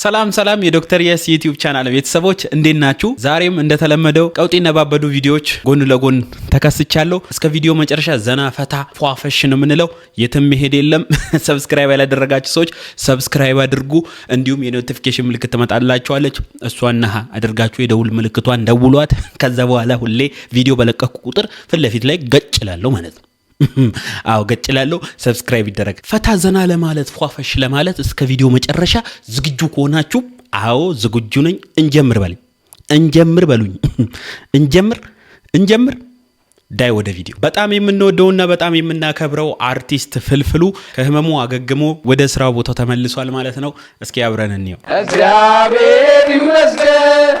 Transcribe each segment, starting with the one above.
ሰላም የዶክተር የስ ዩቲዩብ ቻናል ቤተሰቦች እንዴት ናችሁ? ዛሬም እንደተለመደው ቀውጢና ባበዱ ቪዲዮዎች ጎን ለጎን ተከስቻለሁ። እስከ ቪዲዮ መጨረሻ ዘና ፈታ ፏፈሽ ነው የምንለው። የትም መሄድ የለም። ሰብስክራይብ ያላደረጋችሁ ሰዎች ሰብስክራይብ አድርጉ። እንዲሁም የኖቲፊኬሽን ምልክት ተመጣላችኋለች። እሷን አድርጋችሁ የደውል ምልክቷን ደውሏት። ከዛ በኋላ ሁሌ ቪዲዮ በለቀኩ ቁጥር ፊት ለፊት ላይ ገጭ እላለሁ ማለት ነው። አው ገጭላለው ሰብስክራይብ ይደረግ። ፈታ ዘና ለማለት ፏፈሽ ለማለት እስከ ቪዲዮ መጨረሻ ዝግጁ ከሆናችሁ አው ዝግጁ ነኝ። እንጀምር በሉኝ። እንጀምር ዳይ ወደ ቪዲዮ። በጣም የምንወደውና በጣም የምናከብረው አርቲስት ፍልፍሉ ከህመሙ አገግሞ ወደ ስራው ቦታው ተመልሷል ማለት ነው። እስኪ አብረን እንየው። እግዚአብሔር ይመስገን።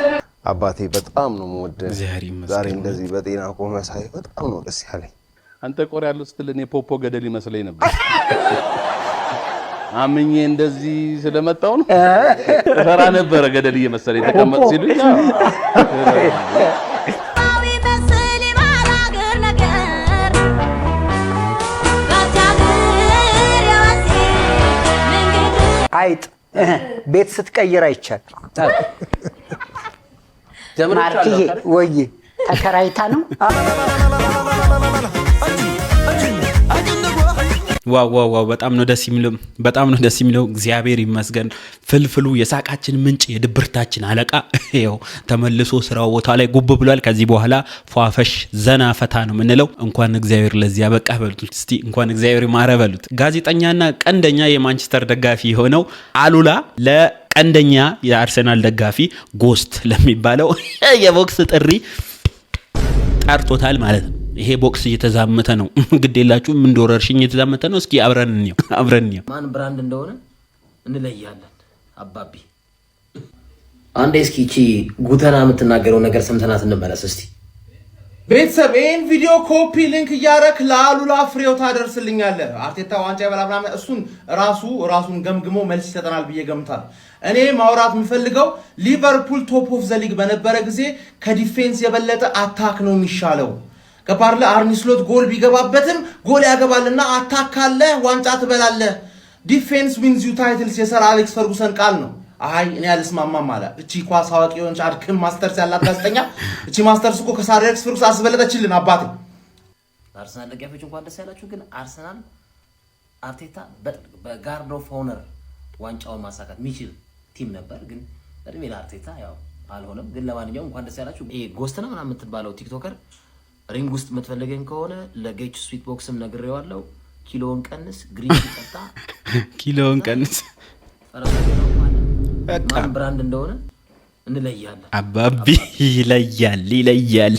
አባቴ በጣም ነው የምወደው። ዛሬ እንደዚህ በጤና ቆመ ሳይ በጣም ነው ደስ ያለኝ። አንተ ቆር ያለው ስትል እኔ ፖፖ ገደል ይመስለኝ ነበር። አምኜ እንደዚህ ስለመጣው ነው ፈራ ነበር ገደል እየመሰለኝ ተቀመጥ ሲሉኝ አይጥ ቤት ስትቀይር አይቻል ማርኪ ወይ ተከራይታ ነው። ዋው በጣም ነው ደስ የሚለው። እግዚአብሔር ይመስገን። ፍልፍሉ የሳቃችን ምንጭ የድብርታችን አለቃ ይኸው ተመልሶ ስራው ቦታ ላይ ጉብ ብሏል። ከዚህ በኋላ ፏፈሽ ዘና ፈታ ነው የምንለው። እንኳን እግዚአብሔር ለዚህ ያበቃ በሉት እስቲ። እንኳን እግዚአብሔር ማረ በሉት። ጋዜጠኛና ቀንደኛ የማንቸስተር ደጋፊ የሆነው አሉላ ለቀንደኛ የአርሰናል ደጋፊ ጎስት ለሚባለው የቦክስ ጥሪ ጠርቶታል ማለት ነው። ይሄ ቦክስ እየተዛመተ ነው። ግዴላችሁ ምን ዶረርሽኝ እየተዛመተ ነው። እስኪ አብረን እንየው። ማን ብራንድ እንደሆነ እንለያለን። አባቢ አንዴ እስኪ እቺ ጉተና የምትናገረው ነገር ሰምተናት እንመለስ እስቲ። ቤተሰብ ይሄን ቪዲዮ ኮፒ ሊንክ እያረክ ለአሉላ ፍሬው ታደርስልኛለህ። አርቴታ ዋንጫ ይበላብና እሱን ራሱን ገምግሞ መልስ ይሰጠናል ብዬ ገምታለሁ። እኔ ማውራት የምፈልገው ሊቨርፑል ቶፕ ኦፍ ዘ ሊግ በነበረ ጊዜ ከዲፌንስ የበለጠ አታክ ነው የሚሻለው። ከፓርለ አርኒ ስሎት ጎል ቢገባበትም ጎል ያገባልና አታክ ካለ ዋንጫ ትበላለህ። ዲፌንስ ዊንዝ ዩ ታይትልስ የሰር አሌክስ ፈርጉሰን ቃል ነው። አይ እኔ አልስማማም አለ። እቺ ኳስ አዋቂ የሆነች አድክም ማስተርስ ያላት ጋዜጠኛ እቺ ማስተርስ እኮ ከሰር አሌክስ ፈርጉሰን አስበለጠችልን። አባቴ አርሰናል ደጋፊዎች እንኳን ደስ ያላችሁ። ግን አርሰናል አርቴታ በጋርድ ኦፍ ኦነር ዋንጫውን ማሳካት የሚችል ቲም ነበር። ግን እድሜ ለአርቴታ ያው አልሆነም። ግን ለማንኛውም እንኳን ደስ ያላችሁ። ይሄ ጎስትና ምናምን የምትባለው ቲክቶከር ሪንግ ውስጥ የምትፈልገኝ ከሆነ ለጌች ስዊት ቦክስም ነግሬዋለሁ። ኪሎውን ቀንስ፣ ግሪን ሲጠጣ ኪሎውን ቀንስ። ማን ብራንድ እንደሆነ እንለያለን። አባቢ ይለያል።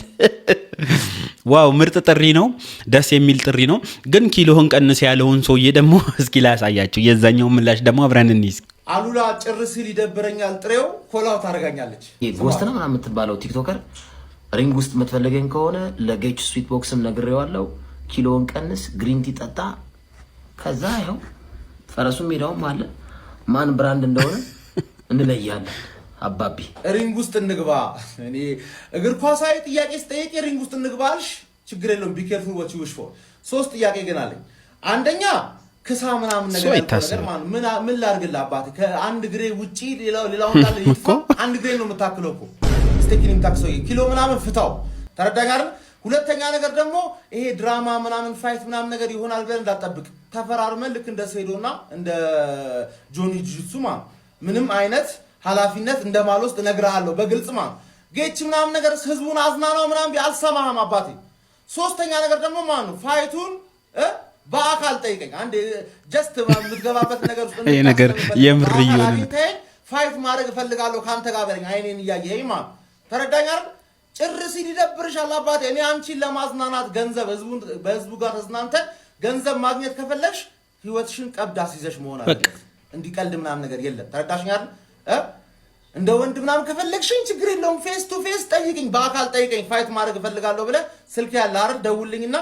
ዋው ምርጥ ጥሪ ነው። ደስ የሚል ጥሪ ነው። ግን ኪሎውን ቀንስ ያለውን ሰውዬ ደግሞ እስኪ ላሳያችሁ። የዛኛው ምላሽ ደግሞ አብረን እንይዝ። አሉላ ጭር ሲል ይደብረኛል ጥሬው ኮላው ታረጋኛለች። ጎስትና ምናምን የምትባለው ቲክቶከር ሪንግ ውስጥ የምትፈልገኝ ከሆነ ለጌች ስዊት ቦክስም ነግሬዋለሁ። ኪሎውን ቀንስ፣ ግሪን ቲ ጠጣ። ከዛ ያው ፈረሱም ሜዳውም አለ። ማን ብራንድ እንደሆነ እንለያለን። አባቢ ሪንግ ውስጥ እንግባ። እኔ እግር ኳሳዊ ጥያቄ ስጠይቅ ሪንግ ውስጥ እንግባልሽ ችግር የለውም። ቢ ኬርፉል ዋት ዩ ዊሽ ፎር። ሶስት ጥያቄ ግን አለኝ። አንደኛ ክሳ ምናምን ነገር ምን ላድርግልህ አባቴ? ከአንድ ግሬ ውጪ ሌላውን እንዳለ ይጥፋ። አንድ ግሬ ነው የምታክለው እኮ ስቴኪኒም ታክሶ ኪሎ ምናምን ፍታው። ተረዳኝ አይደል? ሁለተኛ ነገር ደግሞ ይሄ ድራማ ምናምን ፋይት ምናምን ነገር ይሆናል ብለን እንዳትጠብቅ። ተፈራርመን ልክ እንደ ሴዶና እንደ ጆኒ ጁጁትሱ ምንም አይነት ኃላፊነት እንደማልወስድ እነግርሃለሁ በግልጽ ጌች ምናምን ነገር ህዝቡን አዝናናው ምናምን አልሰማህም አባቴ። ሶስተኛ ነገር ደግሞ ነው ፋይቱን በአካል ጠይቀኝ። አንዴ ጀስት የምትገባበት ነገር ውስጥ ይሄ ነገር የምር ይሆን ፋይት ማድረግ እፈልጋለሁ ካንተ ጋር በለኝ። አይኔን እያየኸኝ ተረዳኝ አይደል? ጭር ሲል ይደብርሻል አባቴ። እኔ አንቺን ለማዝናናት ገንዘብ በህዝቡ ጋር ተዝናንተን ገንዘብ ማግኘት ከፈለግሽ ህይወትሽን ቀብድ አስይዘሽ መሆን አለበት። እንዲቀልድ ምናምን ነገር የለም። ተረዳሽኝ አይደል? እንደ ወንድ ምናምን ከፈለግሽኝ ችግር የለውም። ፌስ ቱ ፌስ ጠይቅኝ፣ በአካል ጠይቀኝ። ፋይት ማድረግ እፈልጋለሁ ብለህ ስልክ ያለ አይደል? ደውልልኝና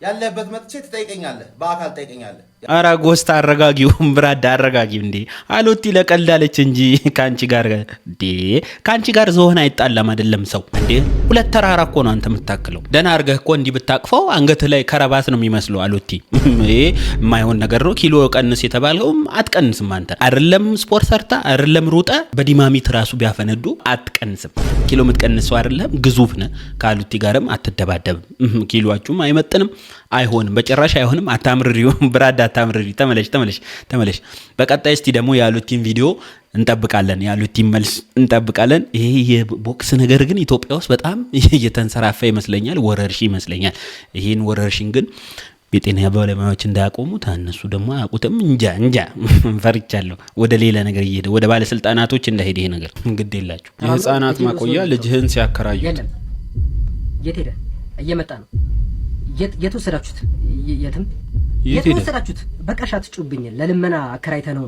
ያለህበት መጥቼ ትጠይቀኛለህ፣ በአካል ጠይቀኛለህ። አራ ጎስታ አረጋጊው ብራዳ አረጋጊው እንዴ አሎቲ ለቀልዳለች እንጂ ካንቺ ጋር ካንቺ ጋር ዝሆን አይጣላም አይደለም ሰው እንዴ ሁለት ተራራ እኮ ነው አንተ የምታክለው ደና አርገህ እኮ እንዲ ብታቅፈው አንገት ላይ ከረባት ነው የሚመስለው አሎቲ ይሄ የማይሆን ነገር ነው ኪሎ ቀንስ የተባለው አትቀንስም አንተ አይደለም ስፖርት ሰርታ አይደለም ሩጣ በዲማሚት ራሱ ቢያፈነዱ አትቀንስም ኪሎ ምትቀንሰው አይደለም ግዙፍ ነህ ካሉቲ ጋርም አትደባደብም ኪሎአችሁም አይመጥንም አይሆንም በጭራሽ አይሆንም አታምርሪው ብራዳ አታምርሪ ተመለሽ በቀጣይ እስቲ ደግሞ ያሉቲን ቪዲዮ እንጠብቃለን ያሉቲን መልስ እንጠብቃለን ይሄ የቦክስ ነገር ግን ኢትዮጵያ ውስጥ በጣም እየተንሰራፋ ይመስለኛል ወረርሽ ይመስለኛል ይሄን ወረርሽን ግን የጤና ባለሙያዎች እንዳያቆሙት እነሱ ደግሞ አያውቁትም እንጃ ፈርቻለሁ ወደ ሌላ ነገር እየሄደ ወደ ባለስልጣናቶች እንዳይሄድ ይሄ ነገር ግድ የላችሁ የህፃናት ማቆያ ልጅህን ሲያከራዩ የት ሄደ እየመጣ ነው የት ወሰዳችሁት የት ወሰዳችሁት በቃ ሻትጩብኝ ለልመና አከራይተ ነው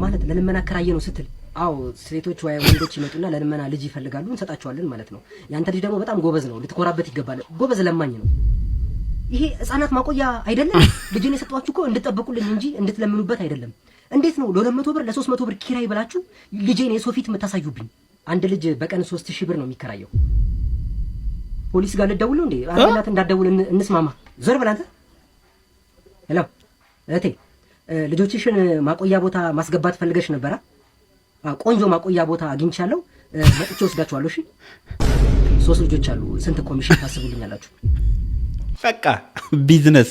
ማለት ለልመና አከራየ ነው ስትል አው ሴቶች ወይ ወንዶች ይመጡና ለልመና ልጅ ይፈልጋሉ እንሰጣቸዋለን ማለት ነው ያንተ ልጅ ደግሞ በጣም ጎበዝ ነው ልትኮራበት ይገባል ጎበዝ ለማኝ ነው ይሄ ህፃናት ማቆያ አይደለም ልጅን የሰጣችሁ እኮ እንድትጠብቁልኝ እንጂ እንድትለምኑበት አይደለም እንዴት ነው ለ200 ብር ለ300 ብር ኪራይ ብላችሁ ልጄን የሶፊት መታሳዩብኝ አንድ ልጅ በቀን 3000 ብር ነው የሚከራየው ፖሊስ ጋር ልደውል ነው እንዴ አናት እንዳደውል እንስማማ ዞር በል አንተ ሄሎ እቴ ልጆችሽን ማቆያ ቦታ ማስገባት ፈልገሽ ነበር ቆንጆ ማቆያ ቦታ አግኝቻለሁ መጥቼ ወስዳችኋለሁ እሺ 3 ልጆች አሉ ስንት ኮሚሽን ታስቡልኛላችሁ በቃ ቢዝነስ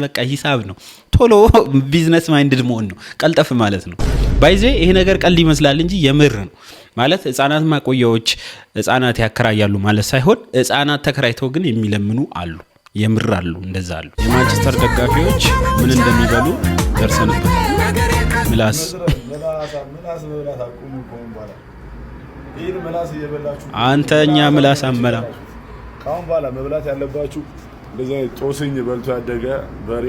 በቃ ሂሳብ ነው ቶሎ ቢዝነስ ማይንድድ መሆን ነው ቀልጠፍ ማለት ነው ባይዜ ይሄ ነገር ቀልድ ይመስላል እንጂ የምር ነው ማለት ህፃናት ማቆያዎች ህፃናት ያከራያሉ ማለት ሳይሆን ህፃናት ተከራይተው ግን የሚለምኑ አሉ የምር አሉ እንደዛ አሉ የማንቸስተር ደጋፊዎች ምን እንደሚበሉ ደርሰንበት ምላስ መብላት አቁሙ ቆምባላ ይሄን ምላስ እየበላችሁ አንተኛ ምላስ አመላ ካሁን በኋላ መብላት ያለባችሁ እንደዚህ ጦስኝ በልቶ ያደገ በሬ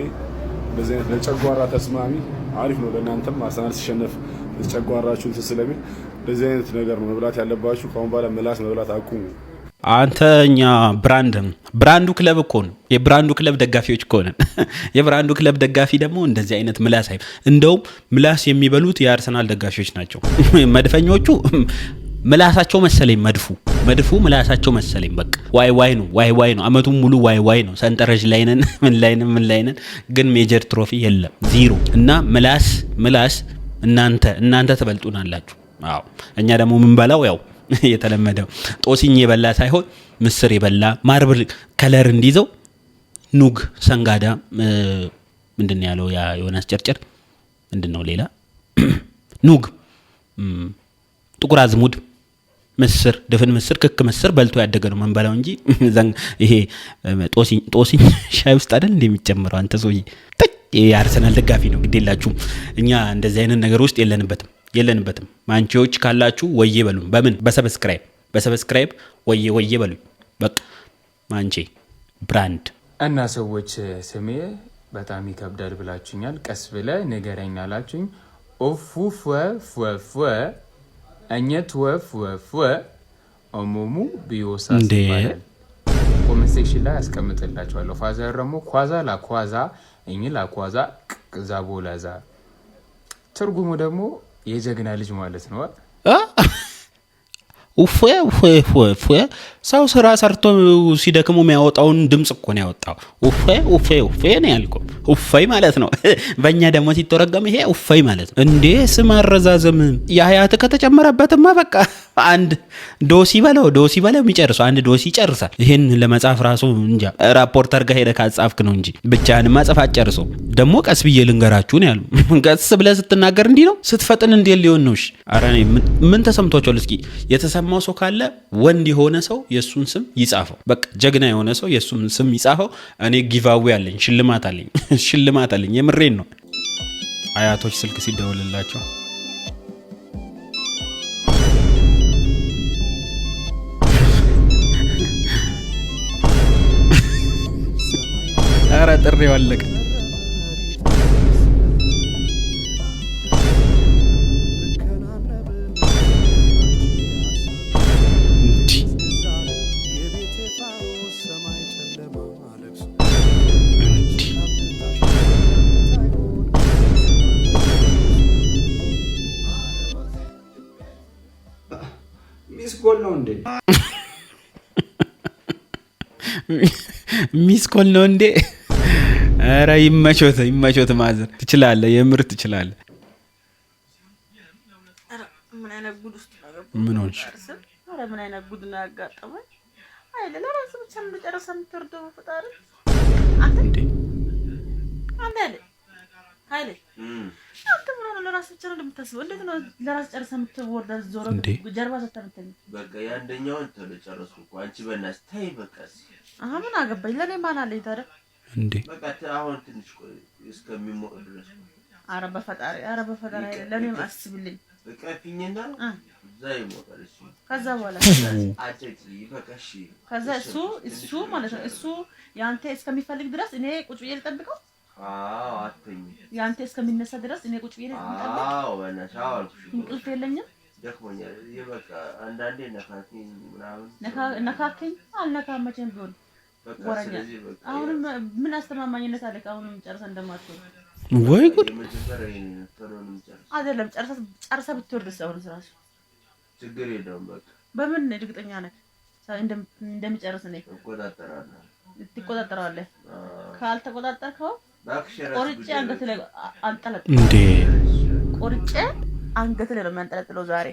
እንደዚህ ለጨጓራ ተስማሚ አሪፍ ነው ለእናንተም አርሰናል ሲሸነፍ ለጨጓራችሁ ስለሚል እንደዚህ አይነት ነገር ነው መብላት ያለባችሁ ካሁን በኋላ ምላስ መብላት አቁሙ አንተኛ ብራንዱ ክለብ እኮ ነው የብራንዱ ክለብ ደጋፊዎች እኮ ነን የብራንዱ ክለብ ደጋፊ ደግሞ እንደዚህ አይነት ምላስ አይደለም እንደውም ምላስ የሚበሉት የአርሰናል ደጋፊዎች ናቸው መድፈኞቹ ምላሳቸው መሰለኝ መድፉ ምላሳቸው መሰለኝ በቃ ዋይ ነው አመቱን ሙሉ ዋይ ነው ሰንጠረዥ ላይ ነን ምን ላይ ነን ግን ሜጀር ትሮፊ የለም ዜሮ እና ምላስ እናንተ ተበልጡናላችሁ አዎ እኛ ደግሞ ምን በላው ያው የተለመደው ጦስኝ የበላ ሳይሆን ምስር የበላ ማርብል ከለር እንዲዘው ኑግ ሰንጋዳ ምንድነው ያለው ያ ዮናስ ጨርጨር ምንድነው ሌላ ኑግ ጥቁር አዝሙድ ምስር ድፍን ምስር ክክ ምስር በልቶ ያደገ ነው መንበላው እንጂ ይሄ ጦስኝ ሻይ ውስጥ አይደል እንደሚጨምረው አንተ ሰውዬ የአርሰናል ደጋፊ ነው ግዴላችሁ እኛ እንደዚህ አይነት ነገር ውስጥ የለንበትም ማንቺዎች ካላችሁ ወዬ በሉን በምን በሰብስክራይብ ወዬ በሉኝ በቃ ማንቺ ብራንድ እና ሰዎች ስሜ በጣም ይከብዳል ብላችሁኛል ቀስ ብለ ንገረኝ አላችሁኝ ኦፉ እኘት ወፍ ኦሞሙ ቢዮሳስ ይባላል ኮሜንት ሴክሽን ላይ አስቀምጥላችኋለሁ ፋዘር ደግሞ ኳዛ ላኳዛ እኝ ላኳዛ ዛቦላዛ ትርጉሙ ደግሞ የጀግና ልጅ ማለት ነው ኡፍ ሰው ስራ ሰርቶ ሲደክሙ የሚያወጣውን ድምጽ እኮ ነው ያወጣው ኡፍ ነው ያልኩ ኡፋይ ማለት ነው በእኛ ደግሞ ሲተረጎም ይሄ ኡፋይ ማለት ነው እንዴ ስም አረዛዘም ያያት ከተጨመረበትማ በቃ አንድ ዶሲ በለው የሚጨርሰው አንድ ዶሲ ይጨርሳል ይሄን ለመጻፍ ራሱ እንጃ ራፖርተር ጋር ሄደ ካጻፍክ ነው እንጂ ብቻህን ማጽፍ አጨርሶ ደግሞ ቀስ ብዬ ልንገራችሁ ነው ያሉ ቀስ ብለህ ስትናገር እንዲ ነው ስትፈጥን እንዴ ሊሆን ነው እሺ አራኔ ምን ተሰምቷቸው እስኪ የተሰማው ሰው ካለ ወንድ የሆነ ሰው የሱን ስም ይጻፈው በቃ ጀግና የሆነ ሰው የሱን ስም ይጻፈው እኔ ጊቫዌ አለኝ ሽልማት አለኝ የምሬን ነው አያቶች ስልክ ሲደውልላቸው ኧረ ጥሬው አለቀ ጎል ነው እንዴ? ሚስ ኮል ነው እንዴ? ኧረ ይመቾት ማዘር ትችላለህ፣ የምር ትችላለህ። ምን አይነት ጉድ ውስጥ ነው? ምን ሆንሽ? ኧረ ምን አይነት ጉድ ነው ያጋጠመኝ? አይ ለራስ ብቻ ምን ጨረሰ የምትወርደው ፈጣሪ አንተ እንዴ? አንተ ኃይሌ አንተ ምን ነው ለራስ ብቻ ነው የምታስበው? እንዴት ነው ለራስ ጨረሰ የምትወርደው? ዞሮ ጀርባ ሰተምተኝ በቃ ያንደኛውን ተጨረስኩ እኮ አንቺ በእናትሽ ተይ በቃ። ምን አገባኝ? ለኔ ማን አለኝ ታዲያ? እንዴ በቃ አሁን ትንሽ ቆይ እስከሚሞቅ ድረስ። ኧረ በፈጣሪ ለኔም አስብልኝ። በቃፊኝና ዛይ ሞታለሽ። ከዛ በኋላ አጨጭ ይበቃሽ። ከዛ እሱ ማለት ነው እሱ ያንተ እስከሚፈልግ ድረስ እኔ ቁጭ ብዬ ልጠብቀው። አትኝ ያንተ እስከሚነሳ ድረስ እኔ ቁጭ ብዬ ልጠብቀው። በእናትሽ አልኩሽ። እንቅልፍ የለኝም። ደክሞኛል። ይበቃ አንዳንዴ ነካኪኝ ምናምን ነካከኝ አልነካም መቼም ቢሆን ወረኛ። አሁንም ምን አስተማማኝነት አለ? አሁንም ጨርሰህ እንደማትወር ወይ ጉድ! አይደለም ጨርሰህ ብትወርድስ? አሁንስ ራሱ ችግር የለውም። በቃ በምን እርግጠኛ ነህ እንደሚጨርስ? እኔ ትቆጣጠራለህ። ካልተቆጣጠርከው ቆርጬ አንገት ላይ አንጠለጥለው። እንዴ ቆርጬ አንገት ላይ ነው የሚያንጠለጥለው ዛሬ።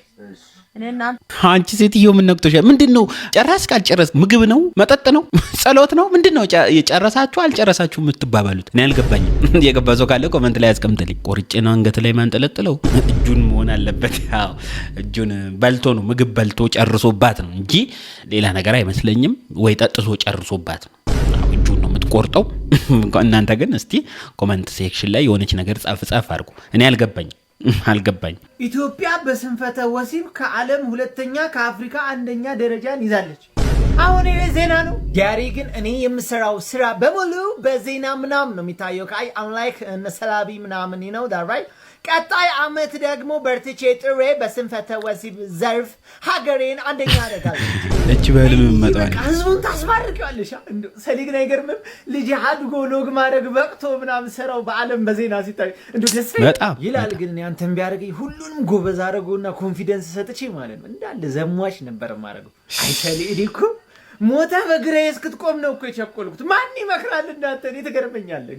እኔና አንቺ ሴትዮ ምን ነክቶሻል? ምንድነው? ጨረስክ አልጨረስክ? ምግብ ነው? መጠጥ ነው? ጸሎት ነው? ምንድነው? የጨረሳችሁ አልጨረሳችሁ የምትባባሉት? እኔ አልገባኝም። የገባ ሰው ካለ ኮመንት ላይ ያስቀምጥልኝ። ቆርጬ ነው አንገት ላይ ማንጠለጥለው? እጁን መሆን አለበት። አዎ እጁን በልቶ ነው ምግብ በልቶ ጨርሶባት ነው እንጂ ሌላ ነገር አይመስለኝም። ወይ ጠጥቶ ጨርሶባት ነው። እጁን ነው የምትቆርጠው። እናንተ ግን እስቲ ኮመንት ሴክሽን ላይ የሆነች ነገር ጻፍ አድርጉ። እኔ አልገባኝ። ኢትዮጵያ በስንፈተ ወሲብ ከዓለም ሁለተኛ ከአፍሪካ አንደኛ ደረጃን ይዛለች። አሁን ይሄ ዜና ነው። ዲያሪ ግን እኔ የምሰራው ስራ በሙሉ በዜና ምናምን ነው የሚታየው። ካይ አንላይክ ሰላቢ ምናምን ነው ዳራይ። ቀጣይ አመት ደግሞ በርትቼ ጥሬ በስንፈተ ወሲብ ዘርፍ ሀገሬን አንደኛ አደርጋለሁ። እቺ በህልም መጣው ህዝቡን ታስባርቀዋለሽ። ሰሊግ ነገርም ልጅ አድጎ ሎግ ማድረግ በቅቶ ምናምን ሰራው በአለም በዜና ሲታይ ደስ ይላል። ግን አንተም ቢያደርገኝ ሁሉንም ጎበዝ አደረገውና ኮንፊደንስ ሰጥቼ ማለት ነው እንዳለ ዘሟሽ ነበር ማድረገው። አይሰሊ እዲኩ ሞተ በግሬ እስክትቆም ነው እኮ የቸኮልኩት። ማን ይመክራል እንዳንተ? እኔ ትገርመኛለህ።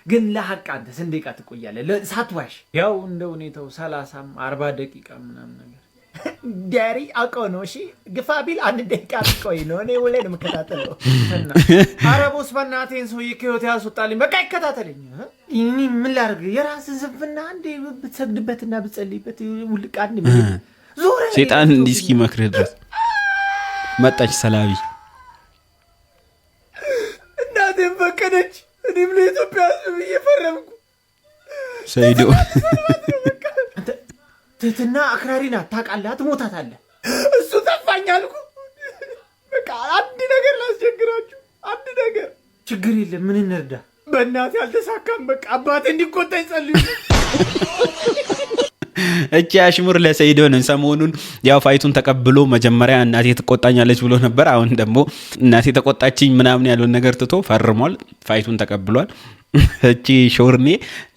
ግን ለሐቅ አንተ ስንት ደቂቃ ትቆያለህ ሳትዋሽ? ያው እንደ ሁኔታው 30 40 ደቂቃ ምናምን ነገር ዲያሪ አውቀው ነው። እሺ ግፋ ቢል 1 ደቂቃ ትቆይ ነው። እኔ ወለ ነው መከታተለው። አረቦስ በእናቴን ሰውዬ ከህይወት ያስወጣልኝ። በቃ ይከታተለኝ። እኔ ምን ላድርግ? የራስን ስንፍና አንዴ ብትሰግድበትና ብትጸልይበት ውልቅ አንድ ዞረ ሰይጣን እንዲህ እስኪመክርህ ድረስ መጣች ሰላቢ። እናቴን ፈቀደች። እኔም ለኢትዮጵያ ሕዝብ እየፈረምኩ ሰይዶ ትህትና አክራሪ ናት ታውቃለህ። ትሞታታለህ። እሱ ጠፋኝ አልኩ። በቃ አንድ ነገር ላስቸግራችሁ። አንድ ነገር ችግር የለም። ምን እንርዳ? በእናቴ አልተሳካም። በቃ አባቴ እንዲቆጣ ይጸልዩ። እቺ አሽሙር ለሰይዶ ነው። ሰሞኑን ያው ፋይቱን ተቀብሎ መጀመሪያ እናቴ ትቆጣኛለች ብሎ ነበር። አሁን ደግሞ እናቴ ተቆጣችኝ ምናምን ያለውን ነገር ትቶ ፈርሟል። ፋይቱን ተቀብሏል። እቺ ሾርኔ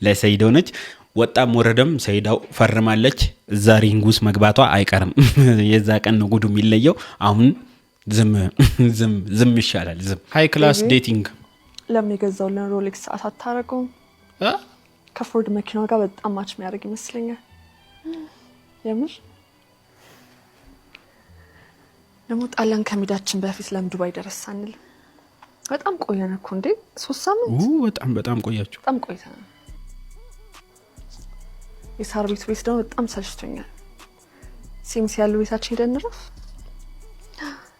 ለሰይዶ ነች። ወጣም ወረደም ሰይዳው ፈርማለች። እዛ ሪንጉስ መግባቷ አይቀርም። የዛ ቀን ነው ጉዱ የሚለየው። አሁን ዝም ይሻላል። ዝም ሃይ ክላስ ዴቲንግ ለምን የገዛውልን ሮሌክስ ሰዓት አታረገውም? ከፎርድ መኪናው ጋር በጣም ማች የሚያደርግ ይመስለኛል። የምር ደግሞ ጣሊያን ከሚዳችን በፊት ለምን ዱባይ ደረስ አንል? በጣም ቆየን እኮ እንዴ! 3 ሳምንት። በጣም ቆያችሁ። በጣም ቆይተናል። የሳር ቤት ደግሞ በጣም ሰልችቶኛል። ሲምስ ያለው ቤታችን ሄደን እንረፍ።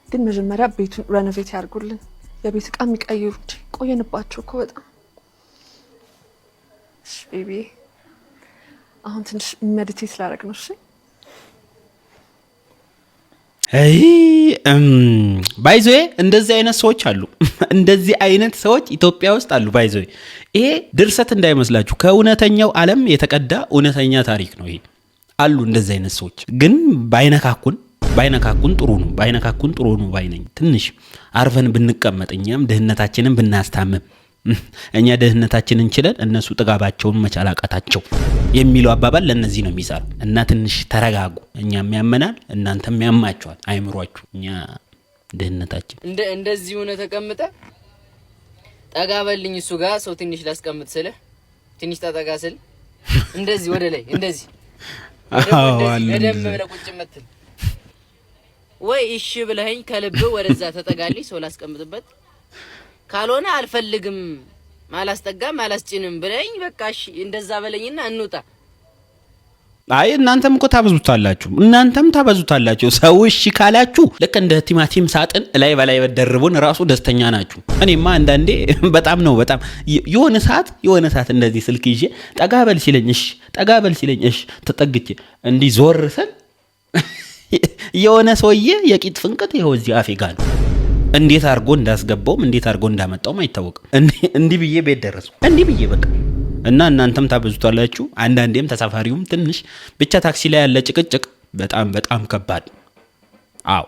ግን መጀመሪያ ቤቱን ሬኖቬት ያርጉልን። የቤት ዕቃ የሚቀይሩ ቆየንባቸው እኮ በጣም። እሺ ቤቢ አሁን ትንሽ ሜዲቴት ላደርግ ነው። እሺ ባይዞይ እንደዚህ አይነት ሰዎች አሉ። እንደዚህ አይነት ሰዎች ኢትዮጵያ ውስጥ አሉ። ባይዞይ ይሄ ድርሰት እንዳይመስላችሁ ከእውነተኛው ዓለም የተቀዳ እውነተኛ ታሪክ ነው። ይሄ አሉ እንደዚህ አይነት ሰዎች። ግን ባይነካኩን ጥሩ ነው ባይነኝ። ትንሽ አርፈን ብንቀመጥ እኛም ድህነታችንን ብናስታምም እኛ ድህነታችንን እንችላለን እነሱ ጥጋባቸውን መቻል አቃታቸው የሚለው አባባል ለነዚህ ነው የሚሰራ እና ትንሽ ተረጋጉ እኛም ያመናል እናንተም ያማችኋል አይምሯችሁ እኛ ድህነታችን እንደዚህ ሆነ ተቀምጠ ጠጋበልኝ እሱ ጋር ሰው ትንሽ ላስቀምጥ ስለ ትንሽ ተጠጋ ስለ እንደዚህ ወደ ላይ እንደዚህ ወደም ብለህ ቁጭ መትል ወይ እሺ ብለኸኝ ከልብ ወደዛ ተጠጋልኝ ሰው ላስቀምጥበት ካልሆነ አልፈልግም ማላስጠጋም ማላስጭንም ብለኝ በቃ እሺ እንደዛ በለኝና እንውጣ አይ እናንተም እኮ ታበዙታላችሁ ሰው እሺ ካላችሁ ልክ እንደ ቲማቲም ሳጥን ላይ በላይ በደርቡን ራሱ ደስተኛ ናችሁ እኔማ አንዳንዴ በጣም የሆነ ሰዓት እንደዚህ ስልክ ይዤ ጠጋበል ሲለኝ እሺ ተጠግቼ እንዲ ዞር ስል የሆነ ሰውዬ የቂጥ ፍንቅት ይኸው እዚህ አፌ ጋር ነው እንዴት አርጎ እንዳስገባውም እንዴት አርጎ እንዳመጣውም አይታወቅም እንዲህ ብዬ ቤት ደረስኩ እንዲህ ብዬ በቃ እና እናንተም ታበዙታላችሁ አንዳንዴም ተሳፋሪውም ትንሽ ብቻ ታክሲ ላይ ያለ ጭቅጭቅ በጣም ከባድ አዎ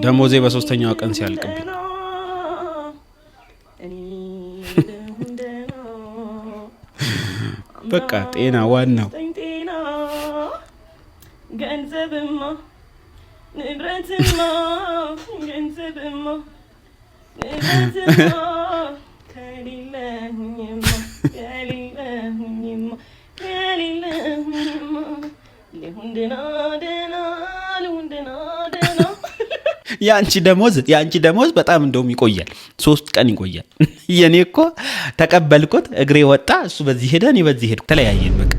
ደሞዜ በሶስተኛው ቀን ሲያልቅብኝ በቃ ጤና ዋናው ገንዘብማ ንብረትማ ገንዘብማ ከሌለኝማ ልሁን ደህና ያንቺ ደሞዝ በጣም እንደውም ይቆያል 3 ቀን ይቆያል የኔ እኮ ተቀበልኩት እግሬ ወጣ እሱ በዚህ ሄደ እኔ በዚህ ሄድኩ ተለያየን በቃ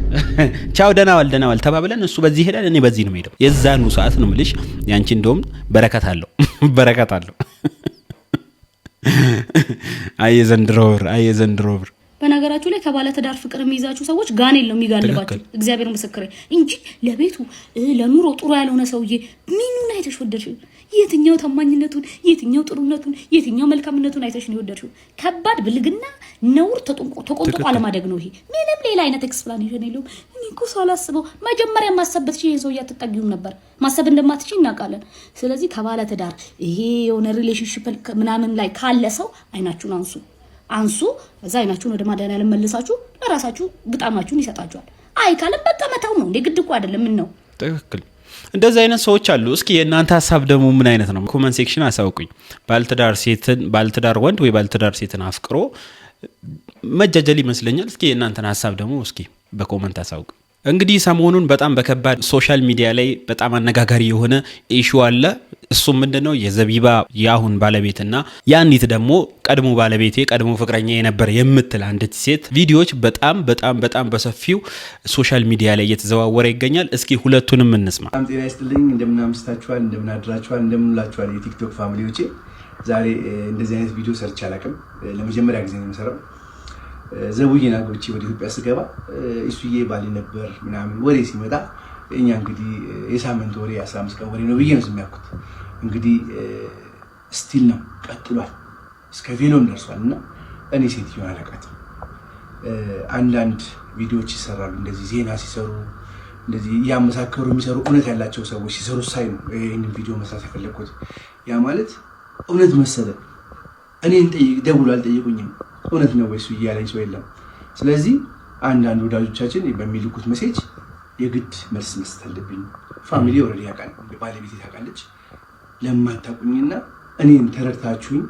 ቻው ደህና ዋል ተባብለን እሱ በዚህ ሄደ እኔ በዚህ ነው የምሄደው የዛኑ ሰዓት ነው የምልሽ ያንቺ እንደውም በረከት አለው አየ ዘንድሮ በነገራችሁ ላይ ከባለ ትዳር ፍቅር የሚይዛችሁ ሰዎች ጋኔል ነው የሚጋልባችሁ እግዚአብሔር ምስክሬ እንጂ ለቤቱ ለኑሮ ጥሩ ያልሆነ ሰውዬ ምኑን አይተሽ ወደድሽው የትኛው ታማኝነቱን የትኛው ጥሩነቱን የትኛው መልካምነቱን አይተሽ ነው ወደድሽው ከባድ ብልግና ነውር ተቆንጥቆ አለማደግ ነው ይሄ ምንም ሌላ አይነት ኤክስፕላኔሽን የለውም እኔ እኮ ሳላስበው መጀመሪያ ማሰበት ይሄን ሰው ያትጠጊው ነበር ማሰብ እንደማትችይ እናውቃለን ስለዚህ ከባለ ትዳር ይሄ የሆነ ሪሌሽንሺፕ ምናምን ላይ ካለ ሰው አይናችሁን አንሱ እዛ አይናችሁን ወደ ማዳን መልሳችሁ ለራሳችሁ ግጣማችሁን ይሰጣችኋል አይ ካለም በቃ መታው ነው እንዴ ግድ እኮ አይደለም ምን ነው ትክክል እንደዚህ አይነት ሰዎች አሉ እስኪ የእናንተ ሐሳብ ደግሞ ምን አይነት ነው ኮሜንት ሴክሽን አሳውቁኝ ባልትዳር ወንድ ወይ ባልትዳር ሴትን አፍቅሮ መጃጀል ይመስለኛል እስኪ የእናንተን ሐሳብ ደግሞ እስኪ በኮሜንት አሳውቁ እንግዲህ ሰሞኑን በጣም በከባድ ሶሻል ሚዲያ ላይ በጣም አነጋጋሪ የሆነ ኢሹ አለ እሱ ምንድነው የዘቢባ ያሁን ባለቤትና ያንዲት ደግሞ ቀድሞ ፍቅረኛ የነበር የምትል አንዲት ሴት ቪዲዮዎች በጣም በሰፊው ሶሻል ሚዲያ ላይ እየተዘዋወረ ይገኛል እስኪ ሁለቱንም እንስማ ጤና ይስጥልኝ እንደምናምስታችኋል እንደምናድራችኋል እንደምንላችኋል የቲክቶክ ፋሚሊዎቼ ዛሬ እንደዚህ አይነት ቪዲዮ ሰርች አላውቅም ለመጀመሪያ ጊዜ ነው የምሰራው ዘውዬን አግብቼ ወደ ኢትዮጵያ ስገባ እሱዬ ባሌ ነበር ምናምን ወሬ ሲመጣ እኛ እንግዲህ የሳምንት ወሬ 15 ቀን ወሬ ነው ብዬ ነው የሚያውቁት እንግዲህ ስቲል ነው ቀጥሏል እስከ ቬሎም ደርሷልና እኔ ሴትዮን አላውቃትም አንዳንድ ቪዲዮዎች ይሰራሉ እንደዚህ ዜና ሲሰሩ እንደዚህ ያመሳከሩ የሚሰሩ እውነት ያላቸው ሰዎች ሲሰሩ ሳይ ነው ይሄንን ቪዲዮ መስራት የፈለኩት ያ ማለት እውነት መሰለ እኔን ደውሎ አልጠየቁኝም እውነት ነው ወይስ ይያለኝ ሰው የለም ስለዚህ አንዳንድ ወዳጆቻችን በሚልኩት ሜሴጅ የግድ መልስ መስጠት አለብኝ ፋሚሊ ኦሬዲ ያውቃል ባለቤቴ ታውቃለች ለማታቁኝና እኔን ተረድታችሁኝ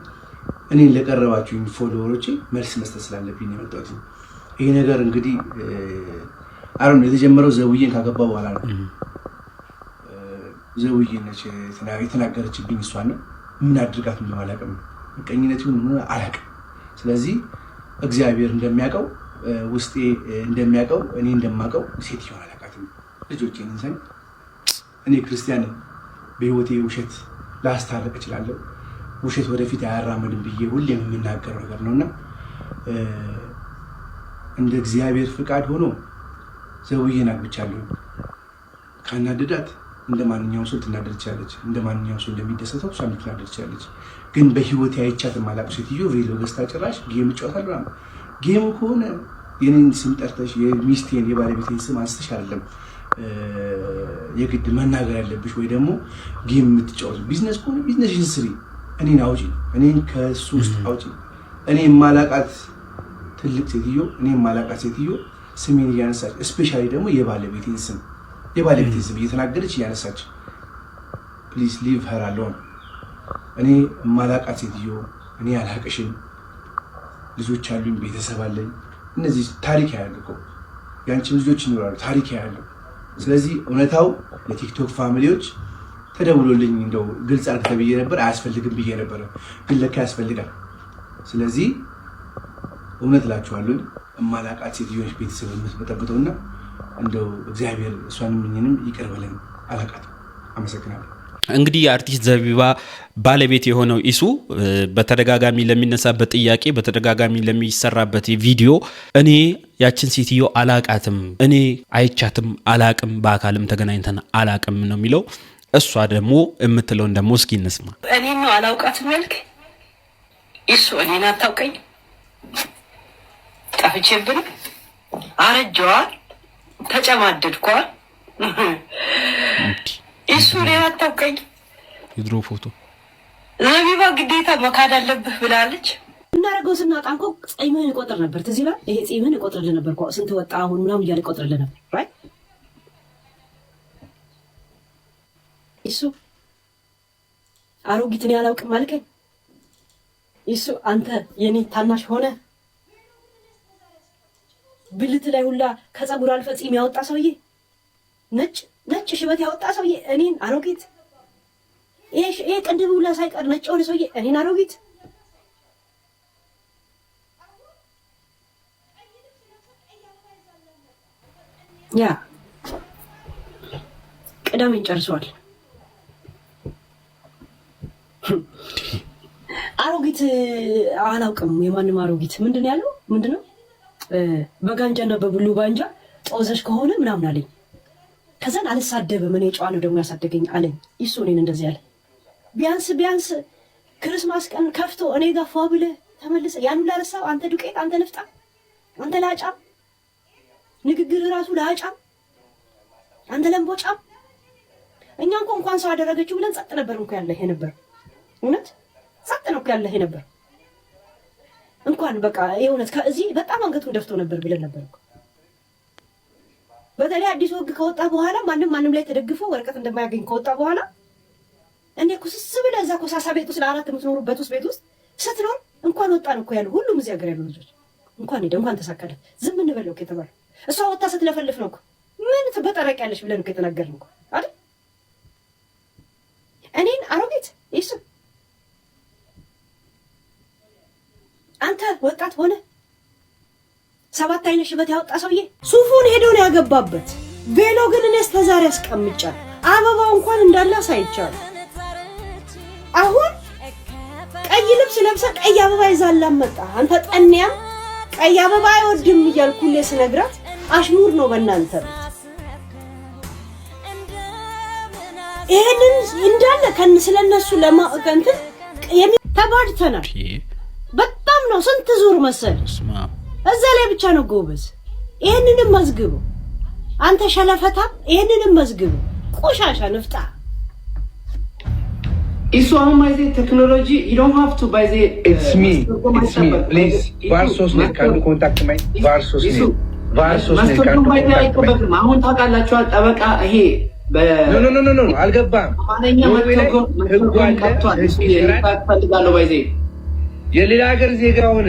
እኔን ለቀረባችሁኝ ፎሎወሮቼ መልስ መስጠት ስላለብኝ ነው የመጣሁት ይሄ ነገር እንግዲህ አሁን የተጀመረው ዘውዬን ካገባ በኋላ ነው ዘውዬ ነች የተናገረችብኝ እሷ ነው ምን አድርጋት ምን አላውቅም ቀኝነት ይሁን ምን አላውቅም ስለዚህ እግዚአብሔር እንደሚያውቀው ውስጤ እንደሚያውቀው እኔ እንደማውቀው ሴትዮን አላውቃትም ልጆቼን እንሰን እኔ ክርስቲያን በህይወቴ ውሸት ላስታርቅ እችላለሁ ውሸት ወደፊት አያራምድም ብዬ ሁሌም የምናገረው ነገር ነውና እንደ እግዚአብሔር ፍቃድ ሆኖ ዘውዬን አግብቻለሁ ካናደዳት እንደማንኛውም ሰው ትናደድ ትችላለች እንደማንኛውም ሰው እንደሚደሰተው እሷ ትናደድ ትችላለች ግን በህይወቴ አይቻት ማላቅ ሴትዮ ቬሎ ገዝታ ጭራሽ ጌም ጫወታለሁ ጌም ከሆነ የኔን ስም ጠርተሽ የሚስቴን የባለቤቴን ስም አንስተሽ አይደለም የግድ መናገር ያለብሽ ወይ ደግሞ ጌም የምትጫወት ቢዝነስ ከሆነ ቢዝነስሽን ስሪ እኔን አውጪ እኔን ከሱ ውስጥ አውጪ እኔ የማላቃት ትልቅ ሴትዮ እኔ የማላቃት ሴትዮ ስሜን እያነሳች ስፔሻሊ ደግሞ የባለቤቴን ስም እየተናገረች እያነሳች ፕሊዝ ሊቭ ሄር አሎን። እኔ የማላቃት ሴትዮ እኔ አላቅሽም፣ ልጆች አሉኝ፣ ቤተሰብ አለኝ። እነዚህ ታሪክ ያያልኩ ያንቺም ልጆች ይኖራሉ፣ ታሪክ ያያሉ። ስለዚህ እውነታው ለቲክቶክ ፋሚሊዎች ተደውሎልኝ እንደው ግልጽ አድርገህ ብዬ ነበር፣ አያስፈልግም ብዬ ነበር፣ ግን ለካ ያስፈልጋል። ስለዚህ እውነት እላችኋለሁ እማላቃት ሴትዮች ቤተሰብ የምትበጠብጠውና እንደው እግዚአብሔር እሷንም እኔንም ይቅር በለን። አላቃትም። አመሰግናለሁ። እንግዲህ የአርቲስት ዘቢባ ባለቤት የሆነው ኢሱ በተደጋጋሚ ለሚነሳበት ጥያቄ በተደጋጋሚ ለሚሰራበት ቪዲዮ እኔ ያችን ሴትዮ አላቃትም፣ እኔ አይቻትም አላቅም፣ በአካልም ተገናኝተን አላቅም ነው የሚለው። እሷ ደግሞ የምትለውን ደግሞ እስኪ እንስማ። እኔ ነው አላውቃትም ያልክ ኢሱ እኔን አታውቀኝ? ጠፍቼብን አረጀዋል፣ ተጨማደድኳል። ኢሱ እኔን አታውቀኝ? የድሮ ፎቶ ዘቢባ ግዴታ መካድ አለብህ ብላለች። እናረገው ስናጣ እንኳ ጺምህን እቆጥር ነበር። ትዝ ይላል። ይሄ ጺምህን እቆጥርልህ ነበር እኮ ስንት ወጣ አሁን ምናምን እያለ እቆጥርልህ ነበር። ራይት ኢሱ አሮጊትን ያላውቅም አልከኝ። ኢሱ አንተ የኔ ታናሽ ሆነ ብልት ላይ ሁላ ከጸጉር አልፈ ጺም ያወጣ ሰውዬ፣ ነጭ ሽበት ያወጣ ሰውዬ እኔን አሮጊት፣ ይሄ ቅንድብ ሁላ ሳይቀር ነጭ ሆነ ሰውዬ እኔን አሮጊት። ያ ቅዳሜን ጨርሷል። አሮጊት አላውቅም። የማንም አሮጊት ምንድነው ያለው? ምንድነው በጋንጃና በብሉ ባንጃ ጦዘሽ ከሆነ ምናምን አለኝ። ከዛን አልሳደብም እኔ ጨዋ ነው ደግሞ ያሳደገኝ አለኝ። ኢሱ እኔን እንደዚህ ያለ ቢያንስ ክርስማስ ቀን ከፍቶ እኔ ጋር ፏ ብለህ ተመልሰህ ያን ሁላ ረሳው። አንተ ዱቄት፣ አንተ ንፍጣ፣ አንተ ላጫም፣ ንግግር ራሱ ላጫም፣ አንተ ለምቦጫም። እኛ እንኳን ሰው አደረገችው ብለን ጸጥ ነበር እንኳን ያለህ ነበር። እውነት ጸጥ ነው ያለህ ነበር። እንኳን በቃ የእውነት ከዚህ በጣም አንገቱን ደፍቶ ነበር ብለን ነበር እኮ። በተለይ አዲስ ወግ ከወጣ በኋላ ማንም ላይ ተደግፎ ወረቀት እንደማያገኝ ከወጣ በኋላ እንዴ ኩስስ ብለህ እዛ ኮሳሳ ቤት ውስጥ ለአራት የምትኖሩበት ውስጥ ቤት ውስጥ ስትኖር እንኳን ወጣን እኮ ያሉ ሁሉም እዚህ ሀገር ያሉ ልጆች እንኳን ሄደ እንኳን ተሳካለ ዝም እንበለው እኮ የተባለው እሷ ወጣ ስትለፈልፍ ነው እኮ ምን ትበጠረቂያለሽ ብለን እኮ የተናገርን እኮ አይደል? እኔን አሮጊት ይሱ አንተ ወጣት ሆነ 7 አይነት ሽበት ያወጣ ሰውዬ ሱፉን ሄዶ ነው ያገባበት። ቬሎ ግን እኔ እስከ ዛሬ አስቀምጫለሁ። አበባው እንኳን እንዳለ ሳይቻለሁ። አሁን ቀይ ልብስ ለብሰ ቀይ አበባ ይዛላ መጣ። አንተ ጠንያም ቀይ አበባ አይወድም እያልኩ ስነግራት አሽሙር ነው በእናንተ ቤት። ይሄንን እንዳለ ከን ስለነሱ ለማቀንት ተባድተናል። በጣም ነው ስንት ዙር መሰለሽ እዛ ላይ ብቻ ነው ጎበዝ። ይሄንንም መዝግቡ አንተ ሸለፈታ፣ ይሄንንም መዝግቡ ቆሻሻ ንፍጣ። Isu amaze technology, you don't have to buy the it's me please varsos net can you contact me varsos net can you contact me አሁን ታውቃላችሁ ጠበቃ ይሄ no አልገባም ማንኛ ፈልጋለሁ ባይዜ የሌላ ሀገር ዜጋ ሆነ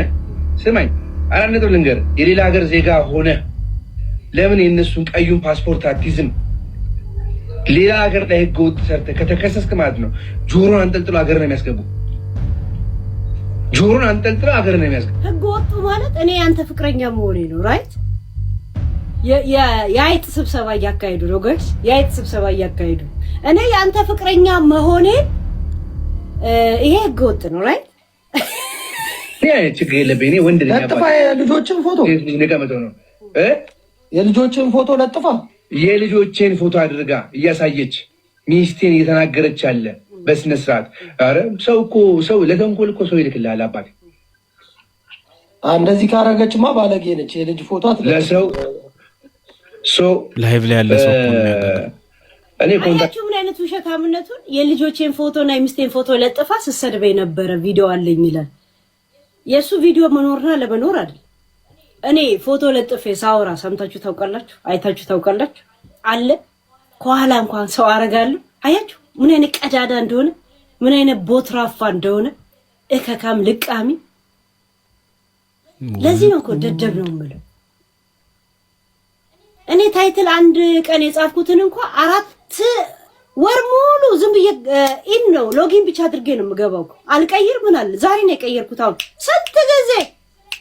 ስማኝ አራት ነጥብ ልንገር የሌላ ሀገር ዜጋ ሆነ ለምን የነሱን ቀዩን ፓስፖርት አትይዝም? ሌላ ሀገር ላይ ህገ ወጥ ሰርተህ ከተከሰስክ ማለት ነው ጆሮን አንጠልጥሎ ሀገር ነው የሚያስገቡ። ጆሮን አንጠልጥሎ ሀገር ነው የሚያስገቡ። ህገ ወጡ ማለት እኔ ያንተ ፍቅረኛ መሆኔ ነው። ራይት የአይጥ ስብሰባ እያካሄዱ ነው ጋይስ፣ የአይጥ ስብሰባ እያካሄዱ እኔ ያንተ ፍቅረኛ መሆኔ ይሄ ህገ ወጥ ነው። ራይት ችግር የለብኝ። እኔ ወንድ ልጅ ለጥፋ የልጆችን ፎቶ ነው የልጆችን ፎቶ ለጥፋ የልጆችን ፎቶ አድርጋ እያሳየች ሚስቴን እየተናገረች አለ በስነ ስርዓት። አረ ሰው ለተንኮል እኮ ሰው ይልክልሃል አባቴ። እንደዚህ ካረገችማ ባለጌ ነች። የልጅ ፎቶ ለሰው ላይቭ ላይ ያለ ሰው እኔ ኮንታክት ምን አይነት ውሸታምነቱን የልጆችን ፎቶና የሚስቴን ፎቶ ለጥፋ ስሰድበኝ ነበረ ቪዲዮ አለኝ ይላል። የሱ ቪዲዮ መኖርና ለመኖር አይደል። እኔ ፎቶ ለጥፌ ሳወራ ሰምታችሁ ታውቃላችሁ? አይታችሁ ታውቃላችሁ? አለ ከኋላ እንኳን ሰው አረጋለሁ። አያችሁ ምን አይነት ቀዳዳ እንደሆነ፣ ምን አይነት ቦትራፋ እንደሆነ፣ እከካም ልቃሚ። ለዚህ ነው እኮ ደደብ ነው የምለው። እኔ ታይትል አንድ ቀን የጻፍኩትን እንኳን 4 ወር ሙሉ ዝም ብዬ ኢን ነው ሎጊን ብቻ አድርጌ ነው የምገባው። አልቀይር ምን አለ ዛሬ ነው የቀየርኩት። አሁን ስንት ጊዜ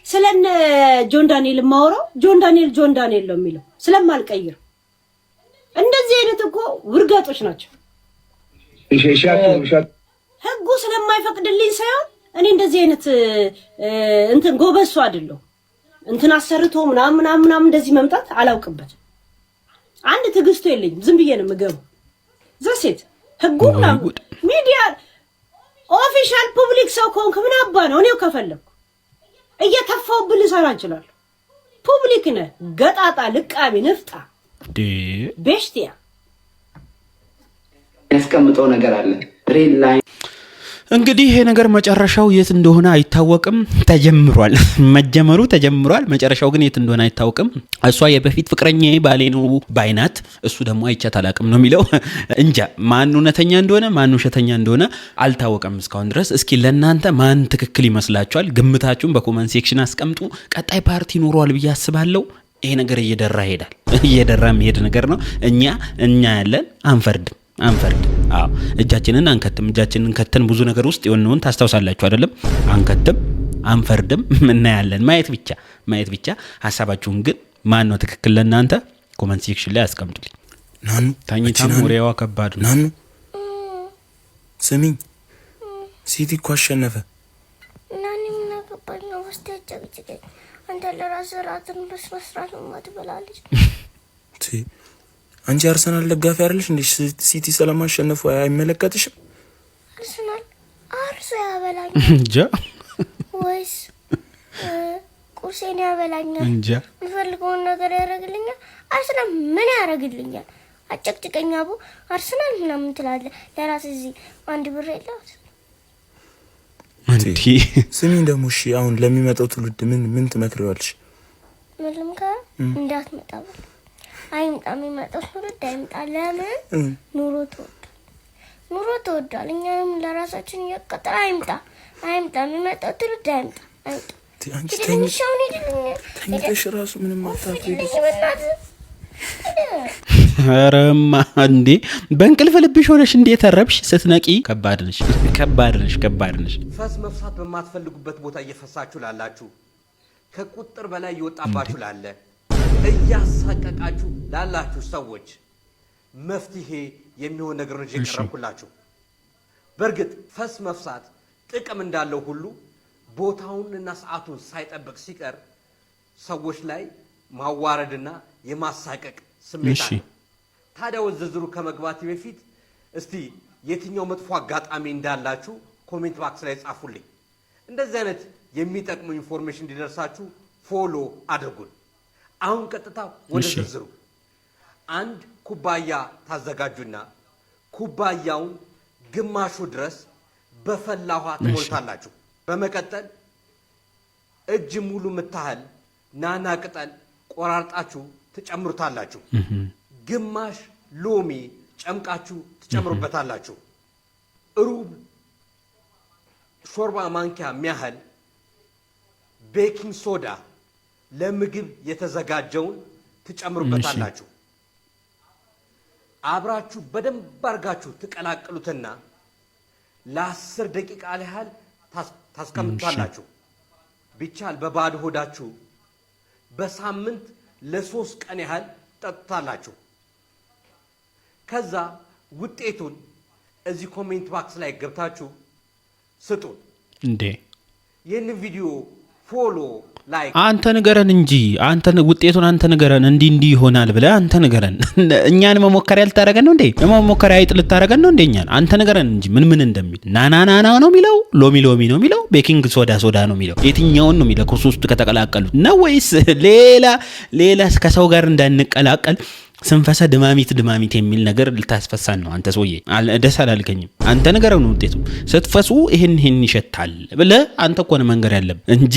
ስለነ ጆን ዳንኤል ማወራው ጆን ዳንኤል ነው የሚለው ስለማልቀይር። እንደዚህ አይነት እኮ ውርጋጦች ናቸው። ህጉ ስለማይፈቅድልኝ ሳይሆን እኔ እንደዚህ አይነት እንትን ጎበሱ አይደለሁ። እንትን አሰርቶ ምናምን እንደዚህ መምጣት አላውቅበትም። አንድ ትዕግስቱ የለኝም። ዝም ብዬ ነው የምገባው። ዘሴት ህጉ ምናምን ሚዲያ ኦፊሻል ፐብሊክ ሰው ከሆንክ ምን አባ ነው እኔው ከፈለኩ እየተፋውብል ሰራ ይችላል። ፐብሊክ ነህ ገጣጣ ልቃቢ ንፍጣ ቤሽቲያ ያስቀምጠው ነገር አለ ሬል ላይ እንግዲህ ይሄ ነገር መጨረሻው የት እንደሆነ አይታወቅም። ተጀምሯል፣ መጀመሩ ተጀምሯል። መጨረሻው ግን የት እንደሆነ አይታወቅም። እሷ የበፊት ፍቅረኛዬ ባሌ ነው ባይናት፣ እሱ ደግሞ አይቻት አላቅም ነው የሚለው። እንጃ ማን እውነተኛ እንደሆነ ማን ውሸተኛ እንደሆነ አልታወቀም እስካሁን ድረስ። እስኪ ለእናንተ ማን ትክክል ይመስላችኋል? ግምታችሁን በኮመንት ሴክሽን አስቀምጡ። ቀጣይ ፓርቲ ኖሯል ብዬ አስባለሁ። ይሄ ነገር እየደራ ይሄዳል። እየደራ የሚሄድ ነገር ነው። እኛ ያለን አንፈርድ። አዎ እጃችንን አንከትም። ከተን ብዙ ነገር ውስጥ የሆነውን ታስታውሳላችሁ አይደለም? አንከትም፣ አንፈርድም። እናያለን። ማየት ብቻ። ሀሳባችሁን ግን ማን ነው ትክክል ለእናንተ ኮመንት ሴክሽን ላይ አስቀምጡልኝ። ናኑ ታኝታም ወሬዋ ከባድ ነው። ናኑ ስሚኝ፣ ሲቲ እኮ አሸነፈ። ናኒ ምን አገባኝ ነው ወስደህ አንተ ለራስህ ራትን መስራት ነው ማትበላለች። አንቺ አርሰናል ደጋፊ አይደለሽ እንዴ? ሲቲ ስለማሸነፉ አይመለከትሽም? አርሶ ያበላኛል እንጃ ወይስ ቁርሴን ያበላኛል? እንጃ የምፈልገውን ነገር ያደርግልኛል። አርሰናል ምን ያደርግልኛል? አጨቅጭቀኛ አቡ አርሰናል ምናምን ትላለህ። ለራስህ እዚህ 1 ብር የለውም እንዴ? ስሚኝ ደግሞ እሺ፣ አሁን ለሚመጣው ትውልድ ምን ትመክሪዋለሽ? ምንም እንዳትመጣ አይምጣ። የሚመጣው ትውልድ አይምጣ። ለምን? ኑሮ ተወዷል። እኛም ለራሳችን እየቀጠረ አይምጣ። የሚመጣው ትውልድ አይምጣ። አንቺ ተኝተሽ ራሱ ምንም አታፍሪ። አረማ እንዴ በእንቅልፍ ልብሽ ሆነሽ እንዴት ተረብሽ? ስትነቂ ከባድ ነሽ። ፈስ መፍሳት በማትፈልጉበት ቦታ እየፈሳችሁ ላላችሁ፣ ከቁጥር በላይ እየወጣባችሁ ላለ፣ እያሳቀቃችሁ ላላችሁ ሰዎች መፍትሄ የሚሆን ነገር ነው የቀረብኩላችሁ። በእርግጥ ፈስ መፍሳት ጥቅም እንዳለው ሁሉ ቦታውንና ሰዓቱን ሳይጠብቅ ሲቀር ሰዎች ላይ ማዋረድና የማሳቀቅ ስሜት አለ። ታዲያ ወዝዝሩ ከመግባቴ በፊት እስቲ የትኛው መጥፎ አጋጣሚ እንዳላችሁ ኮሜንት ባክስ ላይ ጻፉልኝ። እንደዚህ አይነት የሚጠቅሙ ኢንፎርሜሽን እንዲደርሳችሁ ፎሎ አድርጉን። አሁን ቀጥታ ወደ ዝርዝሩ። 1 ኩባያ ታዘጋጁና ኩባያውን ግማሹ ድረስ በፈላ ውሃ ትሞልታላችሁ። በመቀጠል እጅ ሙሉ ምታህል ናና ቅጠል ቆራርጣችሁ ትጨምሩታላችሁ። ግማሽ ሎሚ ጨምቃችሁ ትጨምሩበታላችሁ። ሩብ ሾርባ ማንኪያ የሚያህል ቤኪንግ ሶዳ ለምግብ የተዘጋጀውን ትጨምሩበታላችሁ። አብራችሁ በደንብ አድርጋችሁ ትቀላቅሉትና ለ10 ደቂቃ ያህል ታስቀምጣላችሁ። ቢቻል በባዶ ሆዳችሁ በሳምንት ለ3 ቀን ያህል ጠጥታላችሁ። ከዛ ውጤቱን እዚህ ኮሜንት ባክስ ላይ ገብታችሁ ስጡን። እንዴ ይህን ቪዲዮ ፎሎ ላይክ አንተ ንገረን እንጂ ውጤቱን አንተ ንገረን። እንዲህ ይሆናል ብለህ አንተ ንገረን። እኛን መሞከሪያ ልታረገን ነው እንዴ? የመሞከሪያ አይጥ ልታረገን ነው እንዴ? እኛን አንተ ንገረን እንጂ ምን እንደሚል ናና ነው የሚለው፣ ሎሚ ነው የሚለው፣ ቤኪንግ ሶዳ ነው የሚለው። የትኛውን ነው የሚለው? ከሶስቱ ከተቀላቀሉት ነው ወይስ ሌላ ከሰው ጋር እንዳንቀላቀል ስንፈሳ ድማሚት የሚል ነገር ልታስፈሳን ነው። አንተ ሰውዬ ደስ አላልከኝም። አንተ ነገር ነው ውጤቱ። ስትፈሱ ይሄን ይሸታል ብለህ አንተ እኮ ነው መንገር ያለብህ እንጂ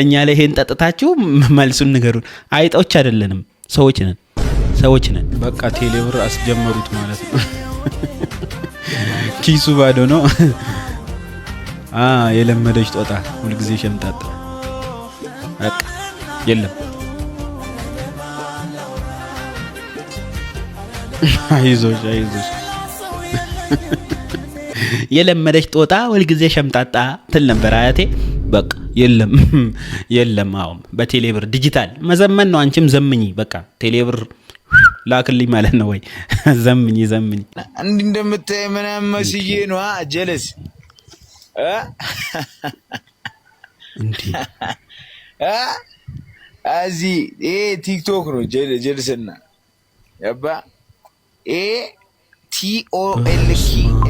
እኛ ላይ ይሄን ጠጥታችሁ መልሱን ንገሩን። አይጦች አይደለንም፣ ሰዎች ነን። በቃ ቴሌብር አስጀመሩት ማለት ነው። ኪሱ ባዶ ነው። የለመደች ጦጣ ሁልጊዜ ሸምጣጣ። በቃ የለም። አይዞሽ የለመደች ጦጣ ሁልጊዜ ሸምጣጣ ትል ነበር አያቴ። በቃ የለም። አሁን በቴሌብር ዲጂታል መዘመን ነው። አንቺም ዘምኝ። በቃ ቴሌብር ላክልኝ ማለት ነው። ወይ ዘምኝ እንዲህ እንደምታይ ምናምን መስዬ ነው ጀለስ እንዴ እዚህ ይሄ ቲክቶክ ነው ጀልስና ያባ TOLKSAP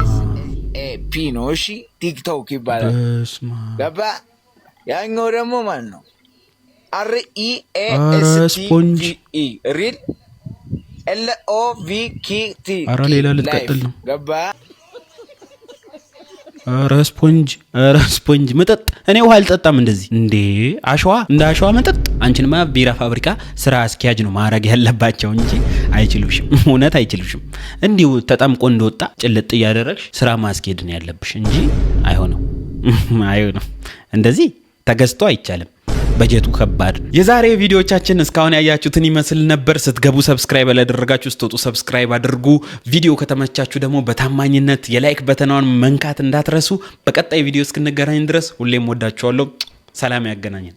ነው። እሺ ቲክቶክ ይባላል። ገባ? ያኛው ደግሞ ማን ነው? REASTVE ሪል LOVKT ሌላ ልትቀጥል ነው። ገባ? ስፖንጅ መጠጥ። እኔ ውሃ አልጠጣም እንደዚህ እንዴ እንደ አሸዋ መጠጥ። አንቺንማ ቢራ ፋብሪካ ስራ አስኪያጅ ነው ማድረግ ያለባቸው እንጂ አይችሉሽም። እውነት አይችሉሽም። እንዲሁ ተጠምቆ እንደወጣ ጭልጥ እያደረግሽ ስራ ማስኬድ ነው ያለብሽ እንጂ አይሆንም። እንደዚህ ተገዝቶ አይቻልም። በጀቱ ከባድ። የዛሬ ቪዲዮቻችን እስካሁን ያያችሁትን ይመስል ነበር። ስትገቡ ሰብስክራይብ ያላደረጋችሁ ስትወጡ ሰብስክራይብ አድርጉ። ቪዲዮ ከተመቻችሁ ደግሞ በታማኝነት የላይክ በተናውን መንካት እንዳትረሱ። በቀጣይ ቪዲዮ እስክንገናኝ ድረስ ሁሌም ወዳችኋለሁ። ሰላም ያገናኘን።